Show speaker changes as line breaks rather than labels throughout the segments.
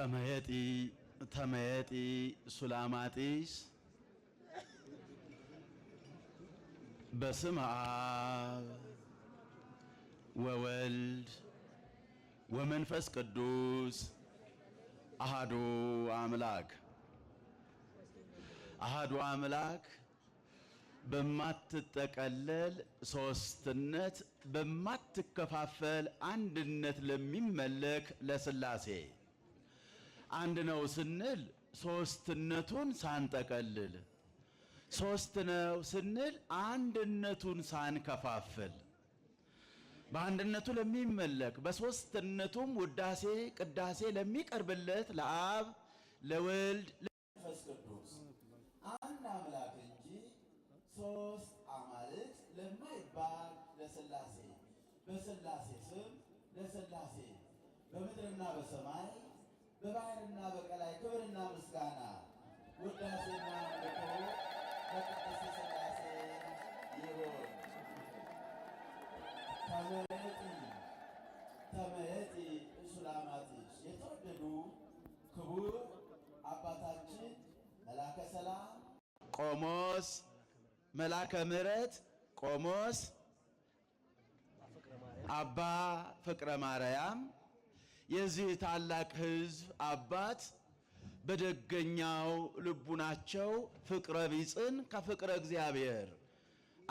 ተመየጢ ሱላማጢስ በስመ አብ ወወልድ ወመንፈስ ቅዱስ አሐዱ አምላክ በማትጠቀለል ሶስትነት በማትከፋፈል አንድነት ለሚመለክ ለሥላሴ አንድ ነው ስንል ሶስትነቱን ሳንጠቀልል፣ ሶስት ነው ስንል አንድነቱን ሳንከፋፍል በአንድነቱ ለሚመለክ በሶስትነቱም ውዳሴ ቅዳሴ ለሚቀርብለት ለአብ ለወልድ ለመንፈስ ቅዱስ አንድ አምላክ እንጂ ሶስት አማልክት ለማይባል ለሥላሴ በሥላሴ ስም ለሥላሴ በምድርና በሰማይ በባህርና በቀላይ ክብርና ምስጋና ውዳሴና አምልኮ ለቅድስት ሥላሴ ይሁን። ተመየጢ ሱላማጢስ የተወደዱ ክቡር አባታችን መላከ ሰላም ቆሞስ መላከ ምሕረት ቆሞስ አባ ፍቅረ ማርያም የዚህ ታላቅ ሕዝብ አባት በደገኛው ልቡናቸው ፍቅረ ቢጽን ከፍቅረ እግዚአብሔር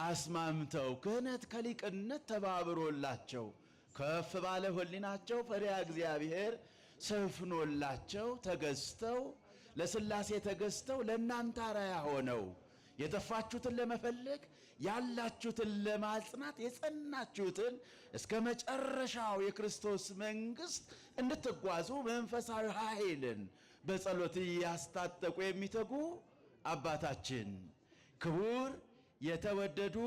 አስማምተው ክህነት ከሊቅነት ተባብሮላቸው ከፍ ባለ ሕሊናቸው ፈሪሃ እግዚአብሔር ሰፍኖላቸው ተገዝተው ለሥላሴ ተገዝተው ለእናንተ አርአያ ሆነው የጠፋችሁትን ለመፈለግ ያላችሁትን ለማጽናት የጸናችሁትን እስከ መጨረሻው የክርስቶስ መንግሥት እንድትጓዙ መንፈሳዊ ኃይልን በጸሎት ያስታጠቁ የሚተጉ አባታችን ክቡር የተወደዱ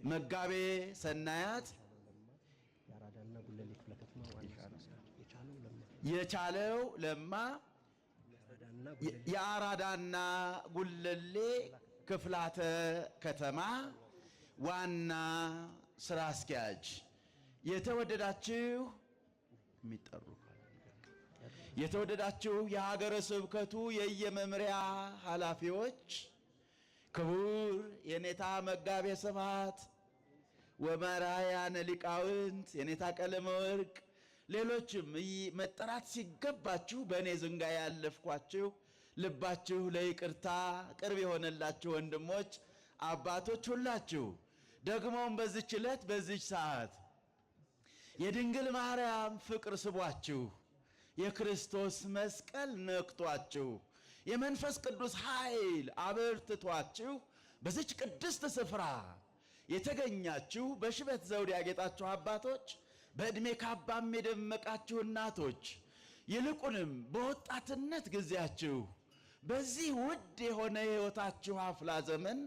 መጋቤ ሰናያት የቻለው ለማ የአራዳና ጉለሌ ክፍላተ ከተማ ዋና ስራ አስኪያጅ፣ የተወደዳችሁ የሀገረ ስብከቱ የየመምሪያ ኃላፊዎች፣ ክቡር የኔታ መጋቤ ስብሐት ወመራያን ሊቃውንት የኔታ ቀለመ ወርቅ፣ ሌሎችም መጠራት ሲገባችሁ በእኔ ዝንጋ ያለፍኳችሁ ልባችሁ ለይቅርታ ቅርብ የሆነላችሁ ወንድሞች አባቶች ሁላችሁ ደግሞም በዚች ዕለት በዚች ሰዓት የድንግል ማርያም ፍቅር ስቧችሁ የክርስቶስ መስቀል ነክቷችሁ የመንፈስ ቅዱስ ኃይል አበርትቷችሁ በዚች ቅድስት ስፍራ የተገኛችሁ በሽበት ዘውድ ያጌጣችሁ አባቶች፣ በዕድሜ ካባም የደመቃችሁ እናቶች፣ ይልቁንም በወጣትነት ጊዜያችሁ በዚህ ውድ የሆነ የሕይወታችሁ አፍላ ዘመን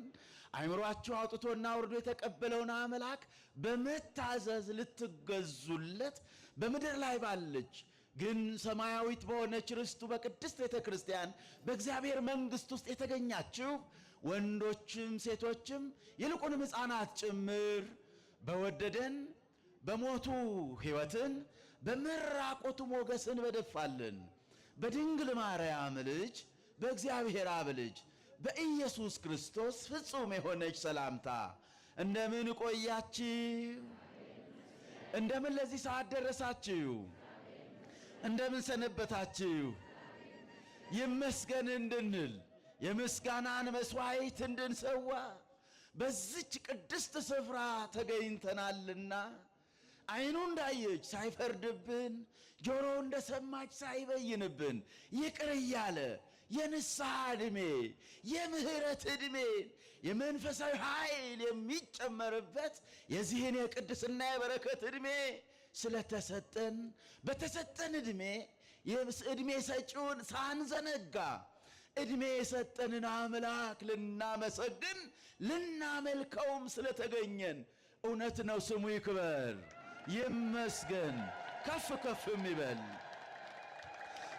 አይምሯችሁ አውጥቶና ወርዶ የተቀበለውን አምላክ በመታዘዝ ልትገዙለት በምድር ላይ ባለች ግን ሰማያዊት በሆነች ርስቱ በቅድስት ቤተ ክርስቲያን በእግዚአብሔር መንግሥት ውስጥ የተገኛችሁ ወንዶችም ሴቶችም ይልቁንም ሕፃናት ጭምር በወደደን በሞቱ ሕይወትን በመራቆቱ ሞገስን በደፋልን በድንግል ማርያም ልጅ በእግዚአብሔር አብ ልጅ በኢየሱስ ክርስቶስ ፍጹም የሆነች ሰላምታ እንደምን ቆያችሁ? እንደምን ለዚህ ሰዓት ደረሳችሁ? እንደምን ሰነበታችሁ? ይመስገን እንድንል የምስጋናን መስዋዕት እንድንሰዋ በዚች ቅድስት ስፍራ ተገኝተናልና ዓይኑ እንዳየች ሳይፈርድብን ጆሮ እንደሰማች ሳይበይንብን ይቅር እያለ የንስሐ ዕድሜ የምህረት ዕድሜ የመንፈሳዊ ኃይል የሚጨመርበት የዚህን የቅድስና የበረከት ዕድሜ ስለተሰጠን በተሰጠን ዕድሜ ሰጪውን ሳንዘነጋ ዕድሜ የሰጠንን አምላክ ልናመሰግን ልናመልከውም ስለተገኘን እውነት ነው። ስሙ ይክበር ይመስገን፣ ከፍ ከፍም ይበል።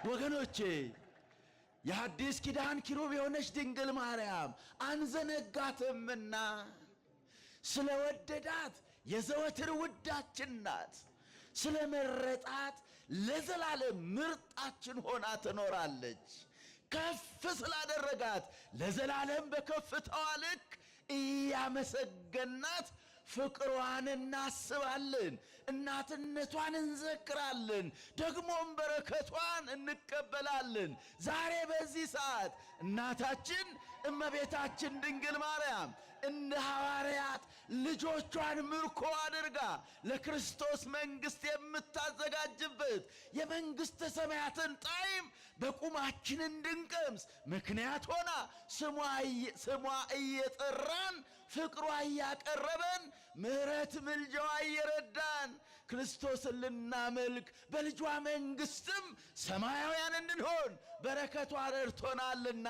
ወገኖቼ የሐዲስ ኪዳን ኪሩብ የሆነች ድንግል ማርያም አንዘነጋትምና ስለወደዳት የዘወትር ውዳችን ናት። ስለመረጣት ለዘላለም ምርጣችን ሆና ትኖራለች። ከፍ ስላደረጋት ለዘላለም በከፍታዋ ልክ እያመሰገናት ፍቅሯን እናስባለን፣ እናትነቷን እንዘክራለን፣ ደግሞም በረከቷን እንቀበላለን። ዛሬ በዚህ ሰዓት እናታችን እመቤታችን ድንግል ማርያም እንደ ሐዋርያት ልጆቿን ምርኮ አድርጋ ለክርስቶስ መንግሥት የምታዘጋጅበት የመንግሥተ ሰማያትን ጣዕም በቁማችን እንድንቀምስ ምክንያት ሆና ስሟ እየጠራን ፍቅሯ እያቀረበን ምሕረት ምልጃዋ እየረዳን ክርስቶስን ልናመልክ በልጇ መንግሥትም ሰማያውያን እንድንሆን በረከቷ ረድቶናልና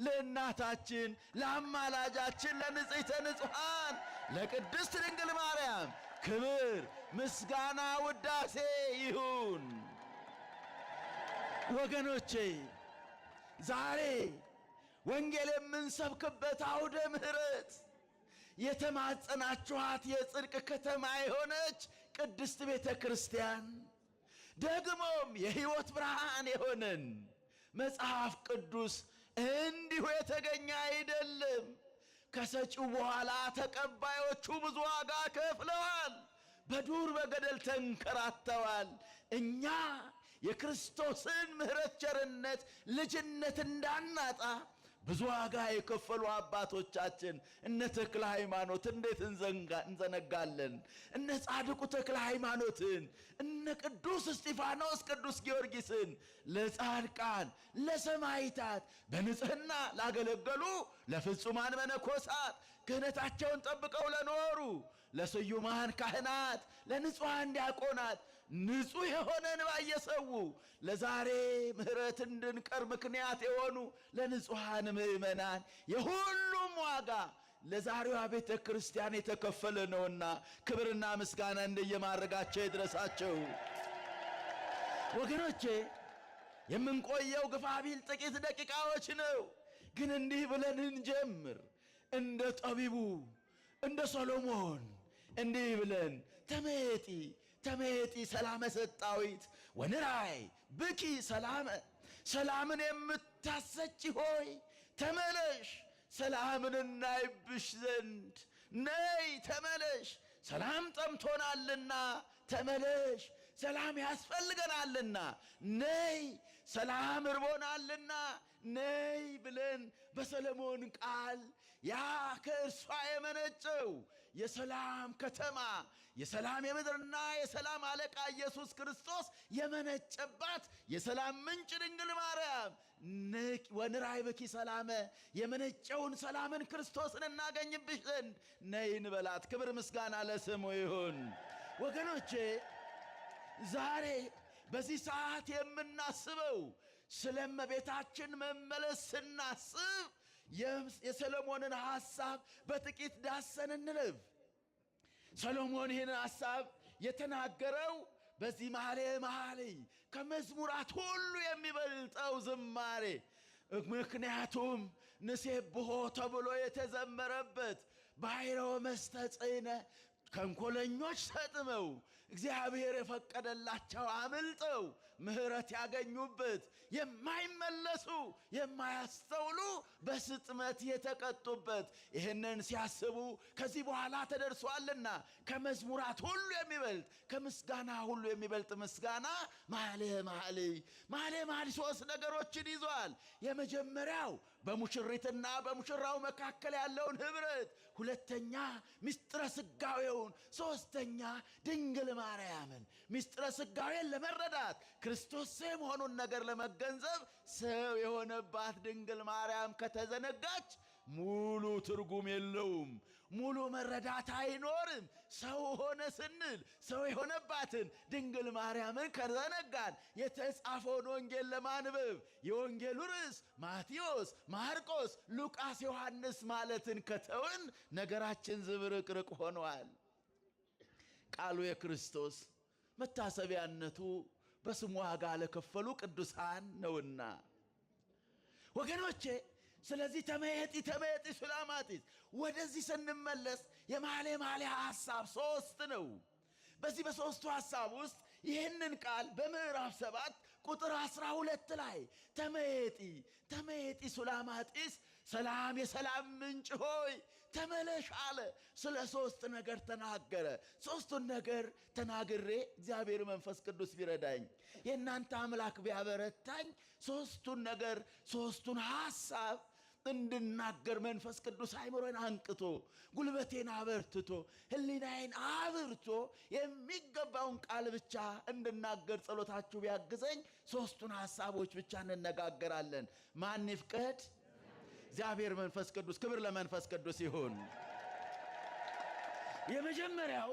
ለእናታችን ለአማላጃችን ለንጽሕተ ንጹሐን ለቅድስት ድንግል ማርያም ክብር ምስጋና ውዳሴ ይሁን። ወገኖቼ ዛሬ ወንጌል የምንሰብክበት አውደ ምሕረት የተማጸናችኋት የጽድቅ ከተማ የሆነች ቅድስት ቤተ ክርስቲያን ደግሞም የሕይወት ብርሃን የሆነን መጽሐፍ ቅዱስ እንዲሁ የተገኘ አይደለም። ከሰጪው በኋላ ተቀባዮቹ ብዙ ዋጋ ከፍለዋል፣ በዱር በገደል ተንከራተዋል። እኛ የክርስቶስን ምሕረት፣ ቸርነት፣ ልጅነት እንዳናጣ ብዙ ዋጋ የከፈሉ አባቶቻችን እነ ተክለ ሃይማኖት እንዴት እንዘነጋለን? እነ ጻድቁ ተክለ ሃይማኖትን፣ እነ ቅዱስ እስጢፋኖስ፣ ቅዱስ ጊዮርጊስን ለጻድቃን ለሰማዕታት በንጽሕና ላገለገሉ ለፍጹማን መነኮሳት ክህነታቸውን ጠብቀው ለኖሩ ለስዩማን ካህናት ለንጹሐን ዲያቆናት ንጹሕ የሆነ እንባ እየሰዉ ለዛሬ ምሕረት እንድንቀር ምክንያት የሆኑ ለንጹሐን ምእመናን የሁሉም ዋጋ ለዛሬዋ ቤተ ክርስቲያን የተከፈለ ነውና ክብርና ምስጋና እንደየማድረጋቸው ይድረሳቸው። ወገኖቼ የምንቆየው ግፋ ቢል ጥቂት ደቂቃዎች ነው። ግን እንዲህ ብለን እንጀምር። እንደ ጠቢቡ እንደ ሰሎሞን እንዲህ ብለን ተመየጢ ተመየጢ ሰላመ ሰጣዊት ወንራይ ብኪ ሰላመ፣ ሰላምን የምታሰጪ ሆይ ተመለሽ፣ ሰላምን እናይብሽ ዘንድ ነይ ተመለሽ። ሰላም ጠምቶናልና ተመለሽ፣ ሰላም ያስፈልገናልና ነይ፣ ሰላም እርቦናልና ነይ ብለን በሰሎሞን ቃል ያ ከእርሷ የመነጨው የሰላም ከተማ የሰላም የምድርና የሰላም አለቃ ኢየሱስ ክርስቶስ የመነጨባት የሰላም ምንጭ ድንግል ማርያም ወንራይ ብኪ ሰላመ፣ የመነጨውን ሰላምን ክርስቶስን እናገኝብሽ ዘንድ ነይ እንበላት። ክብር ምስጋና ለስሙ ይሁን። ወገኖቼ ዛሬ በዚህ ሰዓት የምናስበው ስለ እመቤታችን መመለስ ስናስብ የሰሎሞንን ሐሳብ በጥቂት ዳሰን እንለፍ። ሰሎሞን ይህን ሐሳብ የተናገረው በዚህ መኃልየ ከመዝሙራት ሁሉ የሚበልጠው ዝማሬ፣ ምክንያቱም ንሴብሖ ተብሎ የተዘመረበት ባሕረ ወመስተጽእነ ተንኰለኞች ሰጥመው እግዚአብሔር የፈቀደላቸው አምልጠው ምሕረት ያገኙበት፣ የማይመለሱ የማያስተውሉ በስጥመት የተቀጡበት። ይህንን ሲያስቡ ከዚህ በኋላ ተደርሷልና ከመዝሙራት ሁሉ የሚበልጥ ከምስጋና ሁሉ የሚበልጥ ምስጋና መኃልየ መኃልይ ሦስት ነገሮችን ይዟል። የመጀመሪያው በሙሽሪትና በሙሽራው መካከል ያለውን ኅብረት፣ ሁለተኛ ምስጢረ ሥጋዌውን፣ ሦስተኛ ድንግል ማርያምን ምስጢረ ሥጋዌን ለመረዳት ክርስቶስ ሰው የመሆኑን ነገር ለመገንዘብ ሰው የሆነባት ድንግል ማርያም ከተዘነጋች ሙሉ ትርጉም የለውም፣ ሙሉ መረዳት አይኖርም። ሰው ሆነ ስንል ሰው የሆነባትን ድንግል ማርያምን ከዘነጋን የተጻፈውን ወንጌል ለማንበብ የወንጌሉ ርዕስ ማቴዎስ፣ ማርቆስ፣ ሉቃስ፣ ዮሐንስ ማለትን ከተውን ነገራችን ዝብርቅርቅ ሆኗል። ቃሉ የክርስቶስ መታሰቢያነቱ በስሙ ዋጋ ለከፈሉ ቅዱሳን ነውና ወገኖቼ፣ ስለዚህ ተመየጢ ሱላማጢስ ወደዚህ ስንመለስ የመኃልየ ሐሳብ ሦስት ነው። በዚህ በሦስቱ ሐሳብ ውስጥ ይህንን ቃል በምዕራፍ 7 ቁጥር 12 ላይ ተመየጢ ሱላማጢስ ሰላም የሰላም ምንጭ ሆይ ተመለሽ አለ። ስለ ሶስት ነገር ተናገረ። ሶስቱን ነገር ተናግሬ እግዚአብሔር መንፈስ ቅዱስ ቢረዳኝ የእናንተ አምላክ ቢያበረታኝ ሶስቱን ሐሳብ እንድናገር መንፈስ ቅዱስ አይምሮን አንቅቶ ጉልበቴን አበርትቶ ህሊናዬን አብርቶ የሚገባውን ቃል ብቻ እንድናገር ጸሎታችሁ ቢያግዘኝ ሶስቱን ሐሳቦች ብቻ እንነጋገራለን። ማን ይፍቀድ? እግዚአብሔር መንፈስ ቅዱስ። ክብር ለመንፈስ ቅዱስ ይሁን። የመጀመሪያው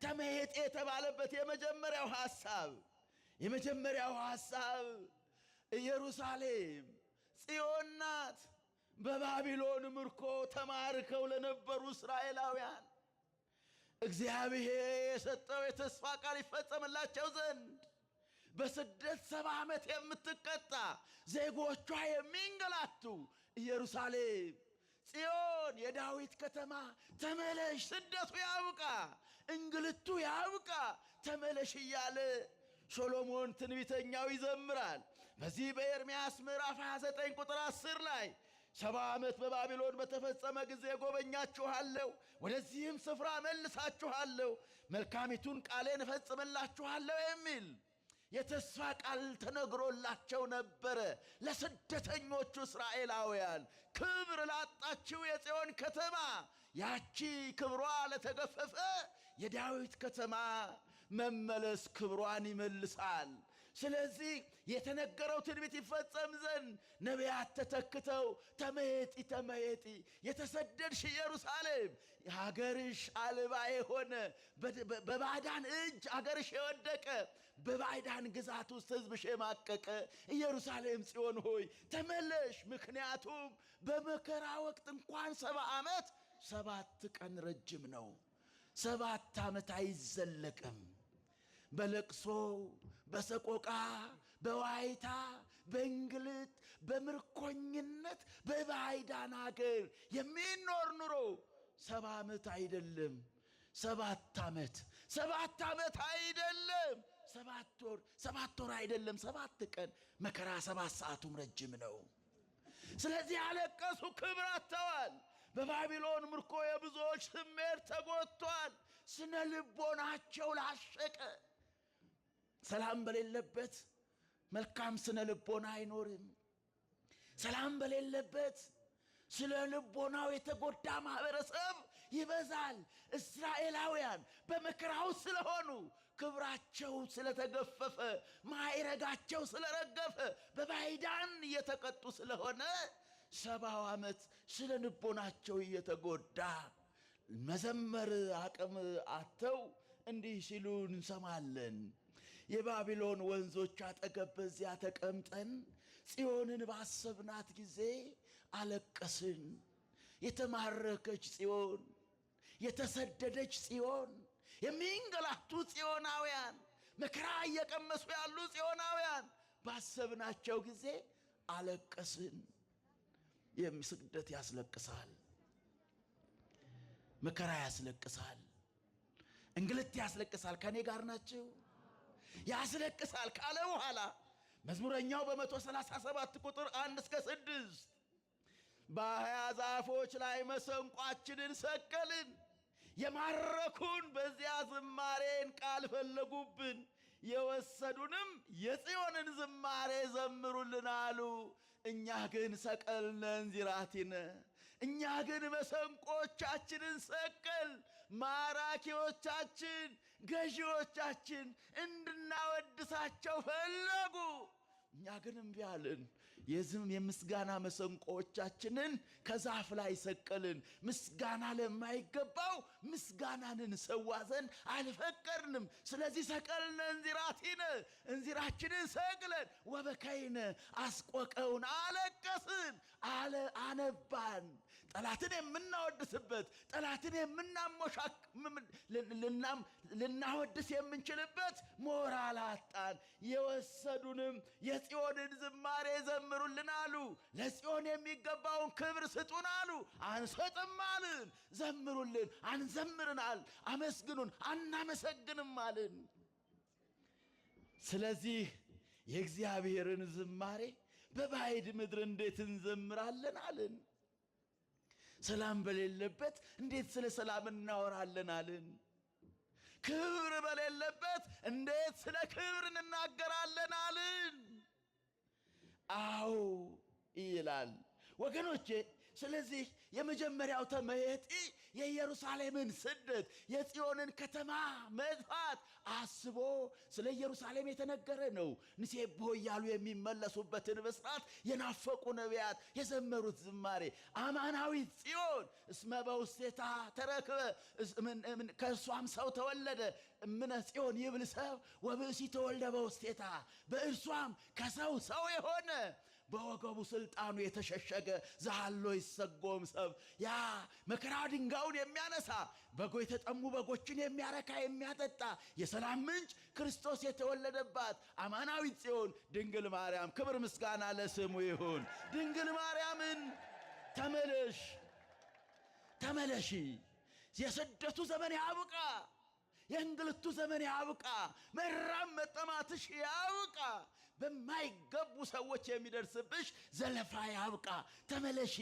ተመየጢ የተባለበት የመጀመሪያው ሐሳብ ኢየሩሳሌም ጽዮን ናት። በባቢሎን ምርኮ ተማርከው ለነበሩ እስራኤላውያን እግዚአብሔር የሰጠው የተስፋ ቃል ይፈጸምላቸው ዘንድ በስደት 70 ዓመት የምትቀጣ ዜጎቿ የሚንገላቱ ኢየሩሳሌም ጽዮን የዳዊት ከተማ ተመለሽ፣ ስደቱ ያብቃ፣ እንግልቱ ያብቃ፣ ተመለሽ እያለ ሶሎሞን ትንቢተኛው ይዘምራል። በዚህ በኤርምያስ ምዕራፍ 29 ቁጥር 10 ላይ 70 ዓመት በባቢሎን በተፈጸመ ጊዜ ጎበኛችኋለሁ፣ ወደዚህም ስፍራ መልሳችኋለሁ፣ መልካሚቱን ቃሌን እፈጽምላችኋለሁ የሚል የተስፋ ቃል ተነግሮላቸው ነበረ። ለስደተኞቹ እስራኤላውያን ክብር ላጣችው የጽዮን ከተማ ያቺ ክብሯ ለተገፈፈ የዳዊት ከተማ መመለስ ክብሯን ይመልሳል። ስለዚህ የተነገረው ትንቢት ይፈጸም ዘንድ ነቢያት ተተክተው ተመየጢ የተሰደድሽ ኢየሩሳሌም ሀገርሽ አልባ የሆነ በባዕዳን እጅ ሀገርሽ የወደቀ በባዕዳን ግዛት ውስጥ ሕዝብሽ የማቀቀ ኢየሩሳሌም ጽዮን ሆይ ተመለሽ። ምክንያቱም በመከራ ወቅት እንኳን 70 ዓመት 7 ቀን ረጅም ነው። 7 ዓመት አይዘለቅም። በለቅሶ በሰቆቃ በዋይታ በእንግልት በምርኮኝነት በባዕዳን አገር የሚኖር ኑሮ 70 ዓመት አይደለም፣ 7 ዓመት አይደለም፣ 7 ወር አይደለም፣ 7 ቀን መከራ 7 ሰዓቱም ረጅም ነው። ስለዚህ አለቀሱ፣ ክብር አጥተዋል። በባቢሎን ምርኮ የብዙዎች ስሜት ተጎድቷል። ስነ ልቦናቸው ላሸቀ። ሰላም በሌለበት መልካም ስነ ልቦና አይኖርም። ሰላም በሌለበት ስለ ልቦናው የተጎዳ ማህበረሰብ ይበዛል። እስራኤላውያን በመከራው ስለሆኑ ክብራቸው ስለተገፈፈ ማዕረጋቸው ስለረገፈ በባዕዳን እየተቀጡ ስለሆነ 70 ዓመት ስለ ልቦናቸው እየተጎዳ መዘመር አቅም አጥተው እንዲህ ሲሉ እንሰማለን። የባቢሎን ወንዞች አጠገብ በዚያ ተቀምጠን ጽዮንን ባሰብናት ጊዜ አለቀስን። የተማረከች ጽዮን፣ የተሰደደች ጽዮን፣ የሚንገላቱ ጽዮናውያን፣ መከራ እየቀመሱ ያሉ ጽዮናውያን ባሰብናቸው ጊዜ አለቀስን። ስደት ያስለቅሳል፣ መከራ ያስለቅሳል፣ እንግልት ያስለቅሳል። ከኔ ጋር ናቸው? ያስለቅሳል ካለ በኋላ መዝሙረኛው በ137 ቁጥር 1 እስከ 6 በአህያ ዛፎች ላይ መሰንቋችንን ሰቀልን፣ የማረኩን በዚያ ዝማሬን ቃል ፈለጉብን፣ የወሰዱንም የጽዮንን ዝማሬ ዘምሩልን አሉ። እኛ ግን ሰቀልነ እንዚራቲነ፣ እኛ ግን መሰንቆቻችንን ሰቀል፣ ማራኪዎቻችን ገዢዎቻችን እንድናወድሳቸው ፈለጉ። እኛ ግን እምቢ አልን። የምስጋና መሰንቆቻችንን ከዛፍ ላይ ሰቀልን። ምስጋና ለማይገባው ምስጋናንን ሰዋ ዘንድ አልፈቀድንም። ስለዚህ ሰቀልነ እንዚራቲነ፣ እንዚራችንን ሰቅለን፣ ወበከይነ አስቆቀውን፣ አለቀስን፣ አነባን፣ ጠላትን የምናወድስበት ጠላትን ልናወድስ የምንችልበት ሞራል አጣን። የወሰዱንም የጽዮንን ዝማሬ ዘምሩልን አሉ። ለጽዮን የሚገባውን ክብር ስጡን አሉ። አንሰጥም አልን። ዘምሩልን አንዘምርናል። አመስግኑን አናመሰግንም አልን። ስለዚህ የእግዚአብሔርን ዝማሬ በባዕድ ምድር እንዴት እንዘምራለን አልን። ሰላም በሌለበት እንዴት ስለ ሰላም እናወራለን አልን። ክብር በሌለበት እንዴት ስለ ክብር እንናገራለን አልን። አዎ ይላል ወገኖቼ። ስለዚህ የመጀመሪያው ተመየጢ የኢየሩሳሌምን ስደት የጽዮንን ከተማ መጥፋት አስቦ ስለ ኢየሩሳሌም የተነገረ ነው። ንሴብሖ እያሉ የሚመለሱበትን ብስራት የናፈቁ ነቢያት የዘመሩት ዝማሬ አማናዊት ጽዮን እስመ በውስቴታ ተረክበ ከእርሷም ሰው ተወለደ እምነ ጽዮን ይብል ሰብ ወብእሲ ተወልደ በውስቴታ በእርሷም ከሰው ሰው የሆነ በወገቡ ስልጣኑ የተሸሸገ ዛሎ ይሰጎም ሰብ ያ መከራ ድንጋዩን የሚያነሳ የተጠሙ በጎችን የሚያረካ የሚያጠጣ የሰላም ምንጭ ክርስቶስ የተወለደባት አማናዊት ጽዮን ድንግል ማርያም ክብር ምስጋና ለስሙ ይሁን። ድንግል ማርያምን ተመለሺ፣ የስደቱ ዘመን ያብቃ፣ የእንግልቱ ዘመን ያብቃ፣ መራም መጠማትሽ ያብቃ፣ በማይገቡ ሰዎች የሚደርስብሽ ዘለፋ ያብቃ፣ ተመለሺ።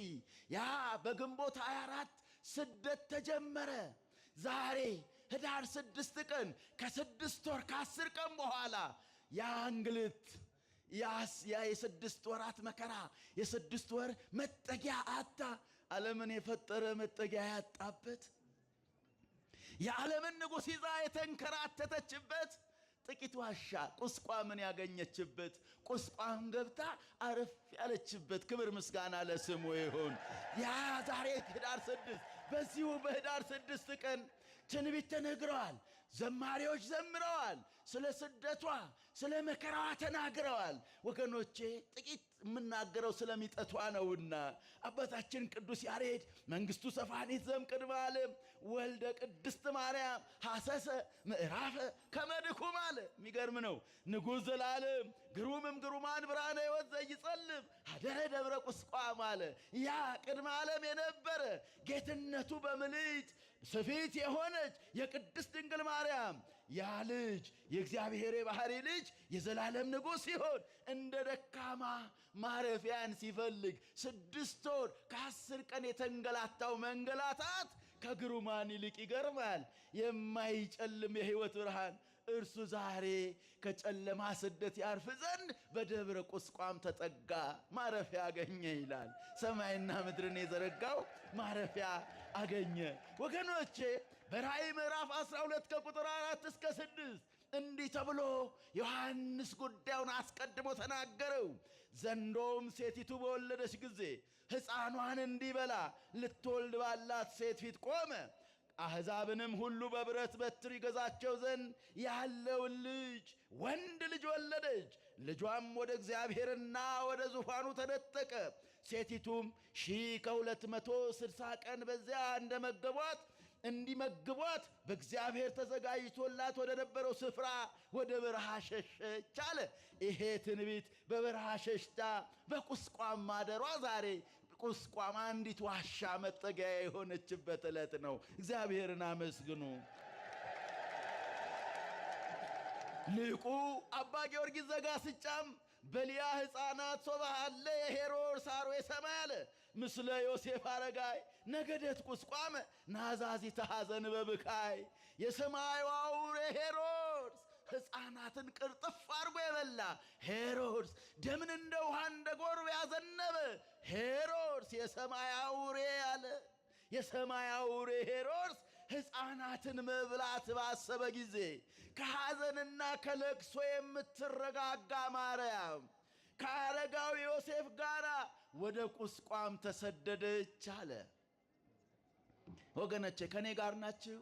ያ በግንቦት 24 ስደት ተጀመረ። ዛሬ ህዳር 6 ቀን ከ6 ወር ከ10 ቀን በኋላ ያ እንግልት ያ የ6 ወራት መከራ የ6 ወር መጠጊያ አጣ። ዓለምን የፈጠረ መጠጊያ ያጣበት የዓለምን ንጉሥ ይዛ የተንከራተተችበት ጥቂት ዋሻ ቁስቋምን ያገኘችበት ቁስቋም ገብታ አረፍ ያለችበት ክብር ምስጋና ለስሙ ይሁን። ያ ዛሬ ህዳር 6 በዚሁ በህዳር 6 ቀን ትንቢት ተነግረዋል። ዘማሪዎች ዘምረዋል። ስለ ስደቷ ስለ መከራዋ ተናግረዋል። ወገኖቼ ጥቂት የምናገረው ስለሚጠቷ ነውና አባታችን ቅዱስ ያሬድ መንግስቱ ሰፋኒት ዘእምቅድመ ዓለም ወልደ ቅድስት ማርያም ሐሰሰ ምዕራፈ ከመድኩም አለ። የሚገርም ነው። ንጉሥ ዘላለም ግሩምም ግሩማን ብርሃነ ሕይወት ዘይጸልም ሀደረ ደብረ ቁስቋም አለ። ያ ቅድመ ዓለም የነበረ ጌትነቱ በምልዕት ስፊት የሆነች የቅድስት ድንግል ማርያም ያ ልጅ የእግዚአብሔር የባህሪ ልጅ የዘላለም ንጉሥ ሲሆን እንደ ደካማ ማረፊያን ሲፈልግ 6 ወር ከ10 ቀን የተንገላታው መንገላታት ከግሩማን ይልቅ ይገርማል። የማይጨልም የሕይወት ብርሃን እርሱ ዛሬ ከጨለማ ስደት ያርፍ ዘንድ በደብረ ቁስቋም ተጠጋ፣ ማረፊያ አገኘ ይላል። ሰማይና ምድርን የዘረጋው ማረፊያ አገኘ። ወገኖቼ በራእይ ምዕራፍ 12 ከቁጥር 4 እስከ 6 እንዲህ ተብሎ ዮሐንስ ጉዳዩን አስቀድሞ ተናገረው። ዘንዶም ሴቲቱ በወለደች ጊዜ ሕፃኗን እንዲበላ ልትወልድ ባላት ሴት ፊት ቆመ። አሕዛብንም ሁሉ በብረት በትር ይገዛቸው ዘንድ ያለውን ልጅ ወንድ ልጅ ወለደች። ልጇም ወደ እግዚአብሔርና ወደ ዙፋኑ ተነጠቀ። ሴቲቱም 1260 ቀን በዚያ እንዲመግቧት በእግዚአብሔር ተዘጋጅቶላት ወደ ነበረው ስፍራ ወደ በረሃ ሸሸች አለ። ይሄ ትንቢት በበረሃ ሸሽታ በቁስቋም ማደሯ ዛሬ ቁስቋም አንዲት ዋሻ መጠጊያ የሆነችበት ዕለት ነው። እግዚአብሔርን አመስግኑ። ሊቁ አባ ጊዮርጊስ ዘጋስጫም በሊያ ሕፃናት ሶባሃለ የሄሮድስ አርዌ ሰማይ አለ ምስለ ዮሴፍ አረጋይ ነገደት ቁስቋም ናዛዚተ ሐዘን በብካይ። የሰማዩ አውሬ ሄሮድስ ሕፃናትን ቅርጥፍ አድርጎ የበላ ሄሮድስ፣ ደምን እንደ ውሃ እንደ ጎርፍ ያዘነበ ሄሮድስ የሰማይ አውሬ አለ። የሰማይ አውሬ ሄሮድስ ሕፃናትን መብላት ባሰበ ጊዜ ከሐዘንና ከለቅሶ የምትረጋጋ ማርያም ከአረጋዊ ዮሴፍ ጋር ወደ ቁስቋም ተሰደደች አለ። ወገኖቼ ከኔ ጋር ናችሁ?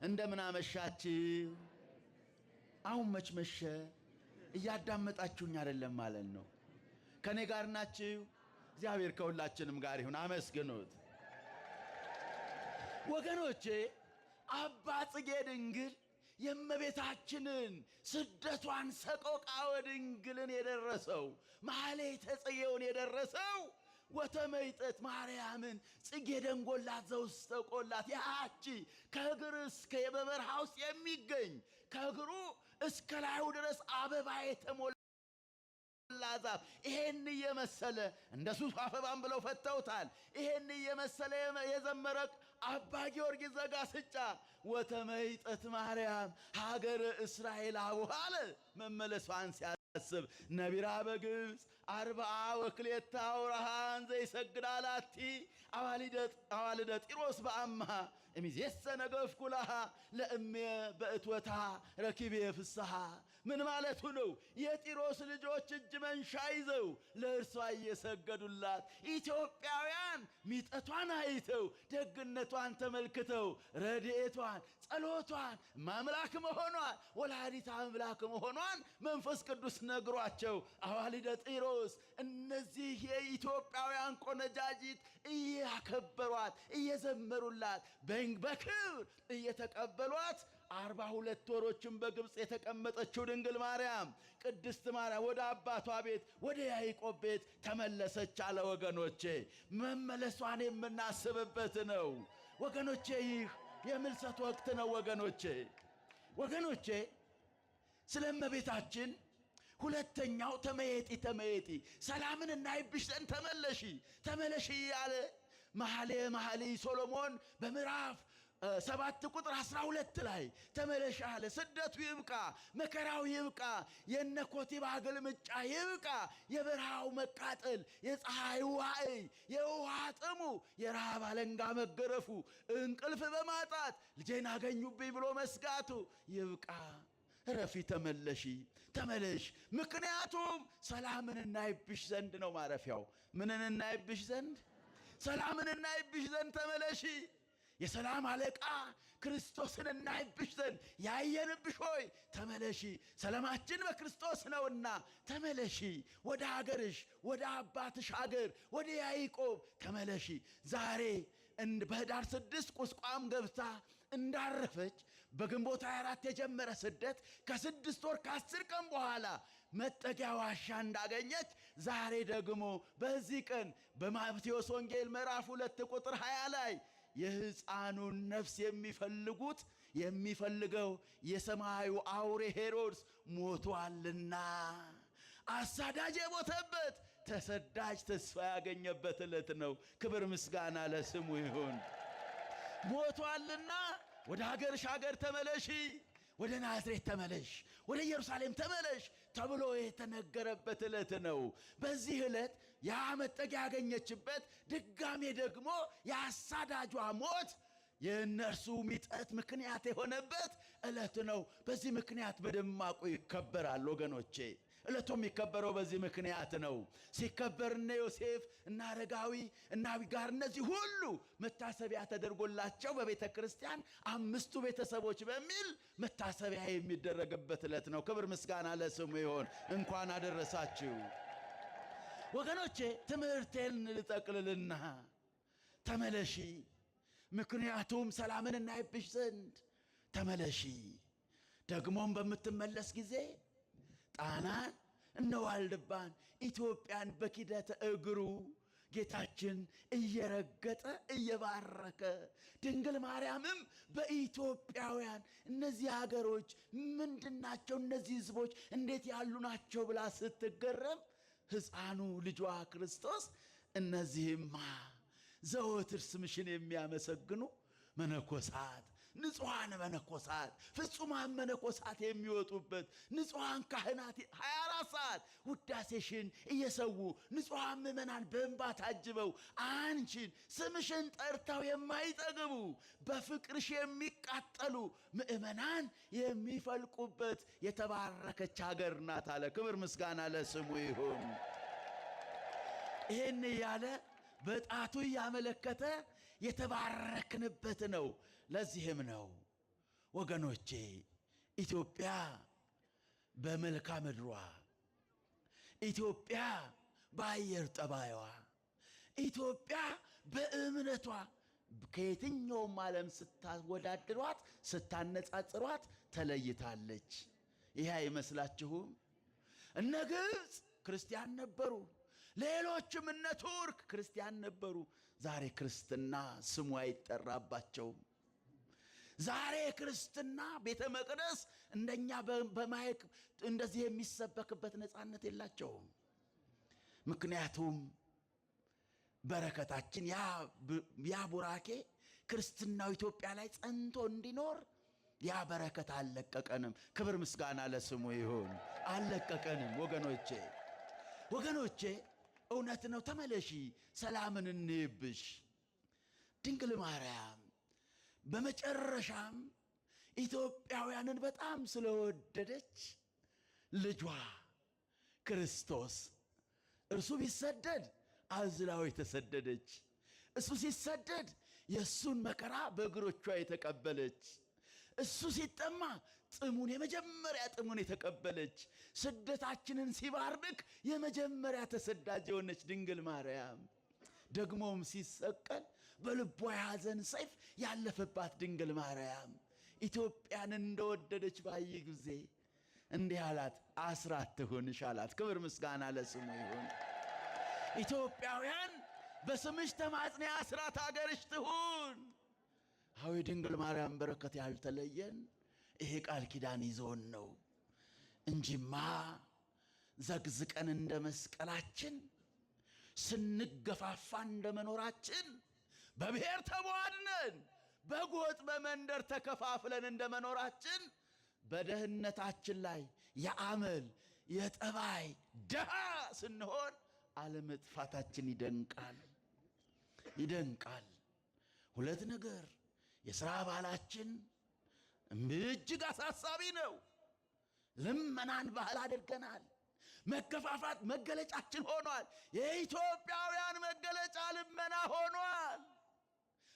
እንደምን አመሻችሁ? አሁን መች መሸ? እያዳመጣችሁኝ አይደለም ማለት ነው። ከኔ ጋር ናችሁ? እግዚአብሔር ከሁላችንም ጋር ይሁን። አመስግኑት። ወገኖቼ አባ ጽጌ ድንግል የእመቤታችንን ስደቷን ሰቆቃወ ድንግልን የደረሰው ማኅሌተ ጽጌውን የደረሰው ወተመይጠት ማርያምን ጽጌ ደንጎላት ዘውስተ ቆላት ያቺ ከእግር እስከ በበረሃ ውስጥ የሚገኝ ከእግሩ እስከ ላዩ ድረስ አበባ የተሞላ ዛፍ ይሄን እየመሰለ እንደ ሱፍ አበባን ብለው ፈተውታል። ይሄን እየመሰለ የዘመረ አባ ጊዮርጊስ ዘጋስጫ ወተመይጠት ማርያም ሀገር እስራኤል አቡሃለ መመለሷን ሲያስብ ነቢራ በግብፅ 40 ወርሃን ዘይሰግድ አላቲ አዋልደ ጢሮስ በአምሃ እሚዜሰ ነገፍኩ ለሃ ለእሜ በእትወታ ረኪቤ ፍስሐ። ምን ማለቱ ነው? የጢሮስ ልጆች እጅ መንሻ ይዘው ለእርሷ እየሰገዱላት ኢትዮጵያውያን ሚጠቷን አይተው ደግነቷን ተመልክተው ረድኤቷን ጸሎቷን ማምላክ መሆኗን ወላዲተ አምላክ መሆኗን መንፈስ ቅዱስ ነግሯቸው አዋልደ ጢሮስ እነዚህ የኢትዮጵያውያን ቆነጃጅት እያከበሯት እየዘመሩላት በክብር እየተቀበሏት 42 ወሮችን በግብፅ የተቀመጠችው ድንግል ማርያም ቅድስት ማርያም ወደ አባቷ ቤት ወደ ያዕቆብ ቤት ተመለሰች አለ። ወገኖቼ መመለሷን የምናስብበት ነው ወገኖቼ። ይህ የምልሰት ወቅት ነው ወገኖቼ። ስለ እመቤታችን ሁለተኛው ተመየጢ ሰላምን እናይብሽ ዘንድ ተመለሺ ያለ መኃልየ ሰሎሞን በምዕራፍ 7 ቁጥር 12 ላይ ተመለሽ አለ። ስደቱ ይብቃ፣ መከራው ይብቃ፣ የነኮቲባ ግልምጫ ይብቃ፣ የበረሃው መቃጠል፣ የፀሐዩ ዋዕይ፣ የውሃ ጥሙ፣ የረሃብ አለንጋ መገረፉ፣ እንቅልፍ በማጣት ልጄን አገኙብኝ ብሎ መስጋቱ ይብቃ። ረፊ ተመለሽ። ምክንያቱም ሰላምን እናይብሽ ዘንድ ነው ማረፊያው። ምንን እናይብሽ ዘንድ? ሰላምን እናይብሽ ዘንድ ተመለሺ። የሰላም አለቃ ክርስቶስን እናይብሽ ዘንድ ያየንብሽ ሆይ ተመለሺ። ሰላማችን በክርስቶስ ነውና ተመለሺ። ወደ ሀገርሽ፣ ወደ አባትሽ ሀገር፣ ወደ ያዕቆብ ተመለሺ። ዛሬ በኅዳር 6 ቁስቋም ገብታ እንዳረፈች በግንቦት 24 የጀመረ ስደት ከ6 ወር ከ10 ቀን በኋላ መጠጊያ ዋሻ እንዳገኘች ዛሬ ደግሞ በዚህ ቀን በማቴዎስ ወንጌል ምዕራፍ 2 ቁጥር 20 ላይ የሕፃኑን ነፍስ የሚፈልገው የሰማዩ አውሬ ሄሮድስ ሞቷልና አሳዳጅ የሞተበት ተሰዳጅ ተስፋ ያገኘበት ዕለት ነው። ክብር ምስጋና ለስሙ ይሁን። ሞቷልና ወደ ሀገርሽ ሀገር ተመለሺ፣ ወደ ናዝሬት ተመለሽ፣ ወደ ኢየሩሳሌም ተመለሽ ተብሎ የተነገረበት ዕለት ነው። በዚህ ዕለት ያ መጠጊያ ያገኘችበት ድጋሜ ደግሞ የአሳዳጇ ሞት የእነርሱ ሚጠት ምክንያት የሆነበት ዕለት ነው። በዚህ ምክንያት በደማቁ ይከበራል ወገኖቼ። ዕለቱ የሚከበረው በዚህ ምክንያት ነው። ሲከበር እነ ዮሴፍ እና አረጋዊ እና አቢጋር እነዚህ ሁሉ መታሰቢያ ተደርጎላቸው በቤተ ክርስቲያን 5ቱ ቤተሰቦች በሚል መታሰቢያ የሚደረግበት ዕለት ነው። ክብር ምስጋና ለስሙ ይሁን። እንኳን አደረሳችሁ ወገኖቼ። ትምህርቴን ልጠቅልልና ተመለሺ፣ ምክንያቱም ሰላምን እናይብሽ ዘንድ ተመለሺ። ደግሞም በምትመለስ ጊዜ ጣናን እነ ዋልድባን ኢትዮጵያን በኪደተ እግሩ ጌታችን እየረገጠ እየባረከ ድንግል ማርያምም በኢትዮጵያውያን እነዚህ ሀገሮች ምንድናቸው፣ እነዚህ ህዝቦች እንዴት ያሉ ናቸው ብላ ስትገረም ሕፃኑ ልጇ ክርስቶስ እነዚህማ ዘወትር ስምሽን የሚያመሰግኑ መነኮሳት፣ ንጹሐን መነኮሳት፣ ፍጹማን መነኮሳት የሚወጡበት ንጹሐን ካህናት 24 ሰዓት ውዳሴሽን እየሰዉ ንጹሐን ምእመናን በእንባ ታጅበው አንቺን ስምሽን ጠርተው የማይጠግቡ በፍቅርሽ የሚቃጠሉ ምእመናን የሚፈልቁበት የተባረከች ሀገር ናት አለ። ክብር ምስጋና ለስሙ ይሁን። ይህን ያለ በጣቱ ያመለከተ የተባረክንበት ነው። ለዚህም ነው ወገኖቼ ኢትዮጵያ በመልክዓ ምድሯ፣ ኢትዮጵያ በአየር ጠባይዋ፣ ኢትዮጵያ በእምነቷ ከየትኛውም ዓለም ስታወዳድሯት ስታነጻጽሯት ተለይታለች። ይሄ አይመስላችሁም? እነ ግብፅ ክርስቲያን ነበሩ፣ ሌሎችም እነ ቱርክ ክርስቲያን ነበሩ። ዛሬ ክርስትና ስሙ አይጠራባቸውም። ዛሬ ክርስትና ቤተ መቅደስ እንደኛ በማይክ እንደዚህ የሚሰበክበት ነፃነት የላቸውም። ምክንያቱም በረከታችን ያ ቡራኬ ክርስትናው ኢትዮጵያ ላይ ጸንቶ እንዲኖር ያ በረከት አልለቀቀንም። ክብር ምስጋና ለስሙ ይሁን። አልለቀቀንም ወገኖቼ እውነት ነው። ተመለሺ፣ ሰላምን እንይብሽ ድንግል ማርያም። በመጨረሻም ኢትዮጵያውያንን በጣም ስለወደደች ልጇ ክርስቶስ እርሱ ቢሰደድ አዝላው የተሰደደች፣ እሱ ሲሰደድ የእሱን መከራ በእግሮቿ የተቀበለች፣ እሱ ሲጠማ የመጀመሪያ ጥሙን የተቀበለች፣ ስደታችንን ሲባርክ የመጀመሪያ ተሰዳጅ የሆነች ድንግል ማርያም፣ ደግሞም ሲሰቀል በልቧ የሐዘን ሰይፍ ያለፈባት ድንግል ማርያም ኢትዮጵያን እንደወደደች ባየ ጊዜ እንዲህ አላት፣ አስራት ትሁንሽ አላት። ክብር ምስጋና ለስሙ ይሁን። ኢትዮጵያውያን በስምሽ ተማጽኔ አስራት አገርሽ ትሁን። አዎ ድንግል ማርያም በረከት ያልተለየን ይሄ ቃል ኪዳን ይዞን ነው እንጂማ ዘግዝቀን እንደ መስቀላችን ስንገፋፋ እንደ መኖራችን በብሔር ተቧድነን በጎጥ በመንደር ተከፋፍለን እንደ መኖራችን በደህንነታችን ላይ የአመል የጠባይ ደሃ ስንሆን አለመጥፋታችን ይደንቃል። ሁለት ነገር የሥራ ባህላችን እጅግ አሳሳቢ ነው። ልመናን ባህል አድርገናል። መከፋፋት መገለጫችን ሆኗል። የኢትዮጵያውያን መገለጫ ልመና ሆኗል።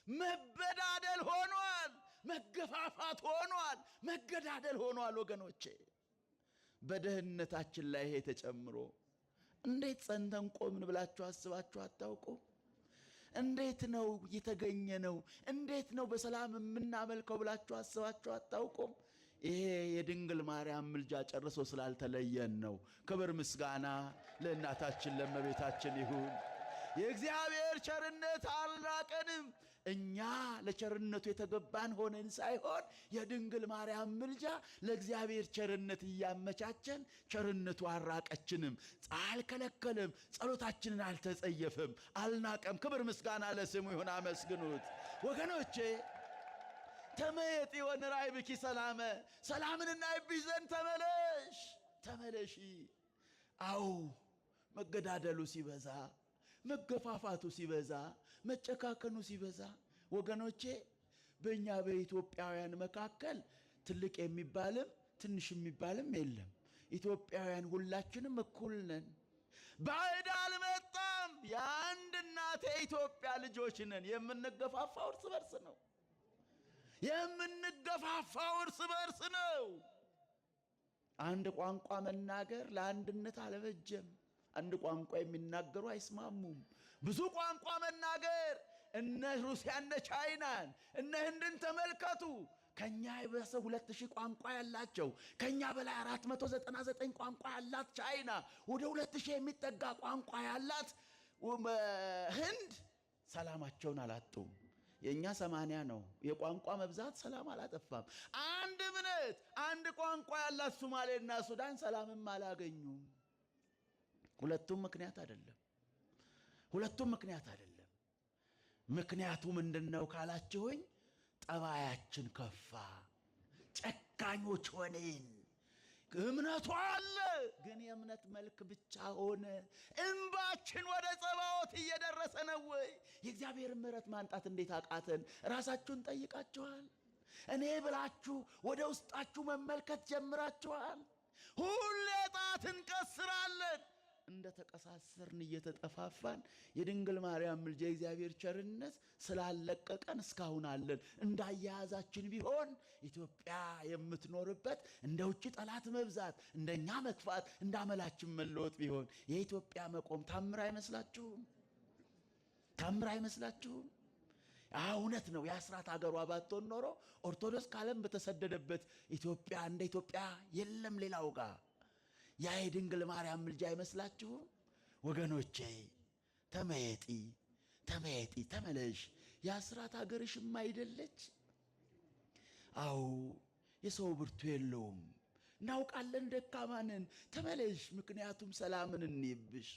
መበዳደል ሆኗል። መገፋፋት ሆኗል። መገዳደል ሆኗል። ወገኖቼ በደህንነታችን ላይ ይሄ ተጨምሮ እንዴት ጸንተን ቆምን ብላችሁ አስባችሁ አታውቁም? እንዴት ነው የተገኘ ነው? እንዴት ነው በሰላም የምናመልከው ብላችሁ አስባችሁ አታውቁም? ይሄ የድንግል ማርያም ምልጃ ጨርሶ ስላልተለየን ነው። ክብር ምስጋና ለእናታችን ለእመቤታችን ይሁን። የእግዚአብሔር ቸርነት አልራቀንም። እኛ ለቸርነቱ የተገባን ሆነን ሳይሆን የድንግል ማርያም ምልጃ ለእግዚአብሔር ቸርነት እያመቻቸን ቸርነቱ አልራቀችንም፣ አልከለከለም፣ ጸሎታችንን አልተጸየፈም፣ አልናቀም። ክብር ምስጋና ለስሙ ይሁን። አመስግኑት ወገኖቼ። ተመየጥ የሆነ ራይብኪ ሰላመ፣ ሰላምን እናይብሽ ዘንድ ተመለሺ። አዎ መገዳደሉ ሲበዛ፣ መገፋፋቱ ሲበዛ፣ መጨካከኑ ሲበዛ ወገኖቼ በእኛ በኢትዮጵያውያን መካከል ትልቅ የሚባልም ትንሽ የሚባልም የለም። ኢትዮጵያውያን ሁላችንም እኩል ነን። ባዕድ አልመጣም። የአንድ እናት የኢትዮጵያ ልጆች ነን። የምንገፋፋው እርስ በርስ ነው። አንድ ቋንቋ መናገር ለአንድነት አልበጀም። አንድ ቋንቋ የሚናገሩ አይስማሙም። ብዙ ቋንቋ መናገር እነ ሩሲያ እነ ቻይናን እነ ህንድን ተመልከቱ። ከኛ የበሰ 2000 ቋንቋ ያላቸው፣ ከኛ በላይ 499 ቋንቋ ያላት ቻይና፣ ወደ 2000 የሚጠጋ ቋንቋ ያላት ህንድ ሰላማቸውን አላጡም። የኛ 80 ነው። የቋንቋ መብዛት ሰላም አላጠፋም። አንድ እምነት አንድ ቋንቋ ያላት ሶማሌና ሱዳን ሰላምም አላገኙም። ሁለቱም ምክንያት አይደለም። ምክንያቱ ምንድነው ካላችሁኝ፣ ጠባያችን ከፋ፣ ጨካኞች ሆነን። እምነቱ አለ ግን የእምነት መልክ ብቻ ሆነ። እንባችን ወደ ጸባዖት እየደረሰ ነው ወይ? የእግዚአብሔር ምሕረት ማንጣት እንዴት አቃተን? ራሳችሁን ጠይቃችኋል? እኔ ብላችሁ ወደ ውስጣችሁ መመልከት ጀምራችኋል? ሁሌ ጣት እንቀስራለን። እንደ ተቀሳሰርን እየተጠፋፋን የድንግል ማርያም ምልጃ የእግዚአብሔር ቸርነት ስላለቀቀን እስካሁን አለን። እንዳያያዛችን ቢሆን ኢትዮጵያ የምትኖርበት እንደ ውጭ ጠላት መብዛት፣ እንደኛ መክፋት፣ እንዳመላችን መለወጥ ቢሆን የኢትዮጵያ መቆም ታምር አይመስላችሁም? እውነት ነው። የአስራት ሀገሯ ባትሆን ኖሮ ኦርቶዶክስ ካለም በተሰደደበት ኢትዮጵያ እንደ ኢትዮጵያ የለም ሌላው ጋር። ያ የድንግል ማርያም ምልጃ አይመስላችሁም ወገኖቼ? ተመየጢ ተመየጢ ተመለሽ፣ የአስራት ሀገርሽም አይደለች? አዎ የሰው ብርቱ የለውም፣ እናውቃለን፣ ደካማንን። ተመለሽ፣ ምክንያቱም ሰላምን እንይብሽ።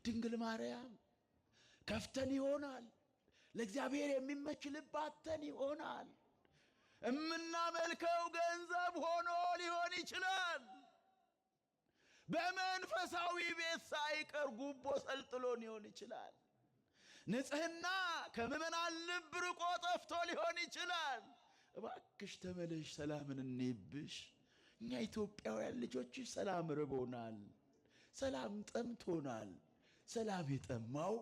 ድንግል ማርያም ከፍተን ይሆናል፣ ለእግዚአብሔር የሚመች ልብ አጥተን ይሆናል፣ እምናመልከው ገንዘብ ሆኖ ሊሆን ይችላል፣ በመንፈሳዊ ቤት ሳይቀር ጉቦ ሰልጥሎን ሊሆን ይችላል፣ ንጽሕና ከምዕመናን ልብ ርቆ ጠፍቶ ሊሆን ይችላል። እባክሽ ተመለሽ፣ ሰላምን እንይብሽ። እኛ ኢትዮጵያውያን ልጆችሽ ሰላም ርቦናል፣ ሰላም ጠምቶናል። ሰላም የጠማው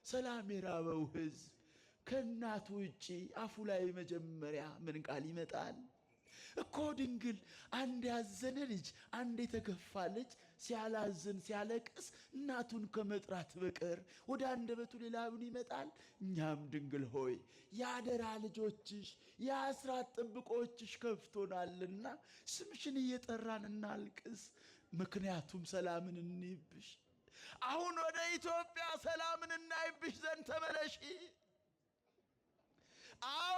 ሰላም የራበው ሕዝብ ከእናቱ ውጪ አፉ ላይ መጀመሪያ ምን ቃል ይመጣል እኮ? ድንግል አንድ ያዘነ ልጅ፣ አንድ የተገፋ ልጅ ሲያላዝን ሲያለቅስ እናቱን ከመጥራት በቀር ወደ አንደበቱ ሌላ ምን ይመጣል? እኛም ድንግል ሆይ የአደራ ልጆችሽ የአስራት ጥብቆችሽ ከፍቶናልና ስምሽን እየጠራን እናልቅስ፣ ምክንያቱም ሰላምን እንይብሽ። አሁን ወደ ኢትዮጵያ ሰላምን እናይብሽ ዘንድ ተመለሺ። አዎ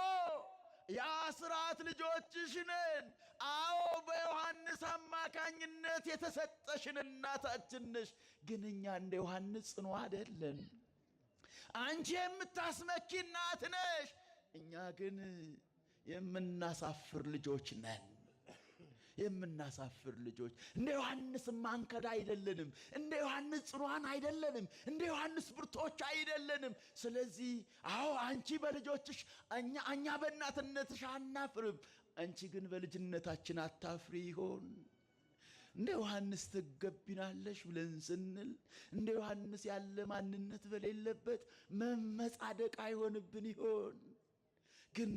የአስራት ልጆችሽ ነን። አዎ በዮሐንስ አማካኝነት የተሰጠሽን እናታችን ነሽ። ግን እኛ እንደ ዮሐንስ ጽኑ አይደለን። አንቺ የምታስመኪ እናት ነሽ፣ እኛ ግን የምናሳፍር ልጆች ነን። የምናሳፍር ልጆች እንደ ዮሐንስ ማንከዳ አይደለንም። እንደ ዮሐንስ ጽኑዓን አይደለንም። እንደ ዮሐንስ ብርቶች አይደለንም። ስለዚህ አዎ አንቺ በልጆችሽ እኛ በእናትነትሽ አናፍርም። አንቺ ግን በልጅነታችን አታፍሪ ይሆን? እንደ ዮሐንስ ትገቢናለሽ ብለን ስንል እንደ ዮሐንስ ያለ ማንነት በሌለበት መመጻደቅ አይሆንብን ይሆን? ግን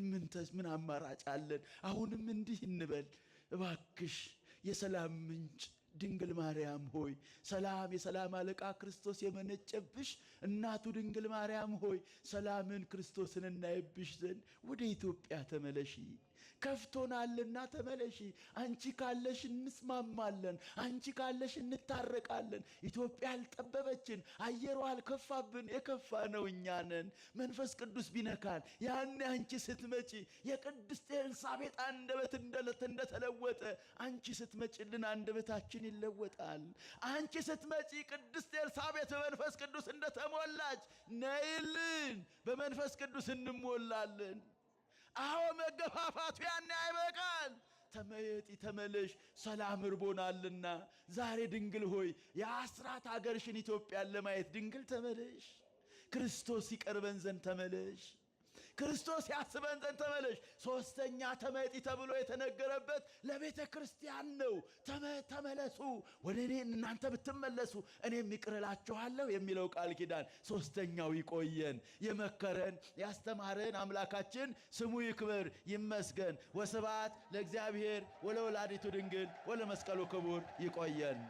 ምን አማራጭ አለን? አሁንም እንዲህ እንበል፣ እባክሽ የሰላም ምንጭ ድንግል ማርያም ሆይ፣ ሰላም የሰላም አለቃ ክርስቶስ የመነጨብሽ እናቱ ድንግል ማርያም ሆይ፣ ሰላምን ክርስቶስን እናይብሽ ዘንድ ወደ ኢትዮጵያ ተመለሺ። ከፍቶናልና ተመለሺ። አንቺ ካለሽ እንስማማለን፣ አንቺ ካለሽ እንታረቃለን። ኢትዮጵያ አልጠበበችን፣ አየሯ አልከፋብን፣ የከፋ ነው እኛ ነን። መንፈስ ቅዱስ ቢነካን ያኔ አንቺ ስትመጪ የቅድስት ኤልሳቤጥ አንደበት እንደተለወጠ አንቺ ስትመጪልን አንደበታችን ይለወጣል። አንቺ ስትመጪ ቅድስት ኤልሳቤጥ በመንፈስ ቅዱስ እንደተሞላች ነይልን፣ በመንፈስ ቅዱስ እንሞላለን። አዎ መገፋፋቱ ያኔ አይበቃል። ተመየጢ ተመለሽ፣ ሰላም እርቦናልና። ዛሬ ድንግል ሆይ የአስራት ሀገርሽን ኢትዮጵያን ለማየት ድንግል ተመለሽ። ክርስቶስ ይቀርበን ዘንድ ተመለሽ። ክርስቶስ ያስበን ዘንድ ተመለሽ። ሶስተኛ ተመየጢ ተብሎ የተነገረበት ለቤተ ክርስቲያን ነው። ተመለሱ ወደ እኔ እናንተ ብትመለሱ እኔም ይቅር እላችኋለሁ የሚለው ቃል ኪዳን ሶስተኛው ይቆየን። የመከረን ያስተማረን አምላካችን ስሙ ይክበር ይመስገን። ወስብሐት ለእግዚአብሔር ወለወላዲቱ ድንግል ወለመስቀሉ ክቡር። ይቆየን።